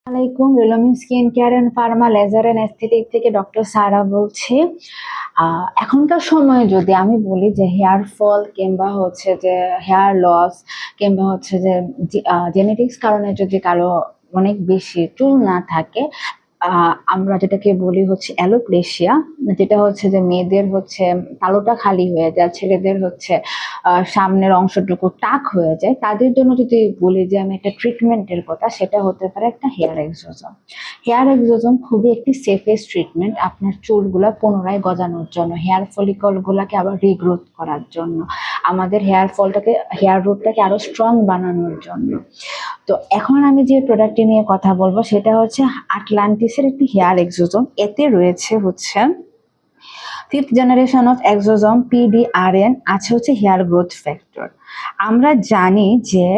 আলাইকুম রিলোমিন skin care and pharma laser and aesthetic থেকে ডক্টর সারা বলছি। এখনকার সময়ে যদি আমি বলি যে হেয়ার ফল কিংবা হচ্ছে যে হেয়ার লস কিংবা হচ্ছে যে জেনেটিক্স কারণে যদি কারো অনেক বেশি চুল না থাকে, আমরা যেটাকে বলি হচ্ছে অ্যালোপ্লেশিয়া, যেটা হচ্ছে যে মেয়েদের হচ্ছে তালুটা খালি হয়ে যায়, ছেলেদের হচ্ছে সামনের অংশটুকু টাক হয়ে যায়, তাদের জন্য যদি বলি যে আমি একটা ট্রিটমেন্টের কথা, সেটা হতে পারে একটা হেয়ার এক্সোজম। হেয়ার এক্সোজম খুবই একটি সেফেস্ট ট্রিটমেন্ট আপনার চুলগুলা পুনরায় গজানোর জন্য, হেয়ার ফলিকল গুলাকে আবার রিগ্রোথ করার জন্য, আমাদের হেয়ার রুটটাকে আরো স্ট্রং বানানোর জন্য। তো এখন আমি যে প্রোডাক্টটি নিয়ে কথা বলবো সেটা হচ্ছে আটলান্টিসের একটি হেয়ার এক্সোজম। এতে রয়েছে হচ্ছে 5th জেনারেশন অফ এক্সোজম PDRN, আছে হচ্ছে হেয়ার গ্রোথ ফ্যাক্টর। আমরা জানি যে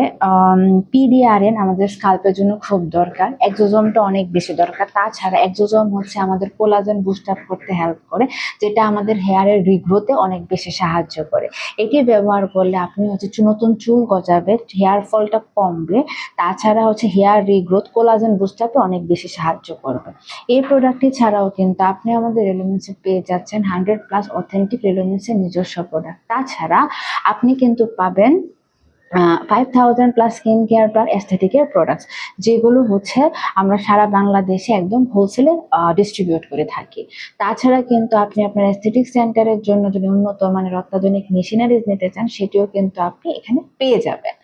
PDRN আমাদের স্কাল্পের জন্য খুব দরকার, এক্সোজমটা অনেক বেশি দরকার। তাছাড়া এক্সোজম হচ্ছে আমাদের কোলাজেন বুস্ট আপ করতে হেল্প করে, যেটা আমাদের হেয়ারের রিগ্রোথে অনেক বেশি সাহায্য করে। এটি ব্যবহার করলে আপনি হচ্ছে নতুন চুল গজাবে, হেয়ার ফলটা কমবে, তাছাড়া হচ্ছে হেয়ার রিগ্রোথ, কোলাজেন বুস্ট আপে অনেক বেশি সাহায্য করবে। এই প্রোডাক্টটি ছাড়াও কিন্তু আপনি আমাদের রেলুমিন্সে পেয়ে যাচ্ছেন 100+ অথেন্টিক রেলুমিন্সের নিজস্ব প্রোডাক্ট। তাছাড়া আপনি কিন্তু পাবেন 5000+ স্কিন কেয়ার প্লাস এস্থেটিকের প্রোডাক্টস, যেগুলো হচ্ছে আমরা সারা বাংলাদেশে একদম হোলসেলে ডিস্ট্রিবিউট করে থাকি। তাছাড়া কিন্তু আপনি আপনার এস্থেটিক সেন্টারের জন্য যদি উন্নত মানের অত্যাধুনিক মেশিনারিজ নিতে চান, সেটিও কিন্তু আপনি এখানে পেয়ে যাবেন।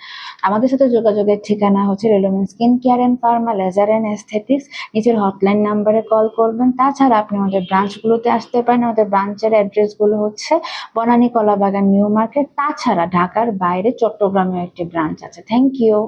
আমাদের সাথে যোগাযোগের ঠিকানা হচ্ছে রেলোমেন skin care and pharma laser and aesthetics. নিচের হটলাইন নাম্বারে কল করবেন। তাছাড়া আপনি আমাদের ব্রাঞ্চগুলোতে আসতে পারেন। আমাদের ব্রাঞ্চের অ্যাড্রেসগুলো হচ্ছে বনানী, কলাবাগান, নিউ মার্কেট। তাছাড়া ঢাকার বাইরে চট্টগ্রামে একটি ব্রাঞ্চ আছে। Thank you.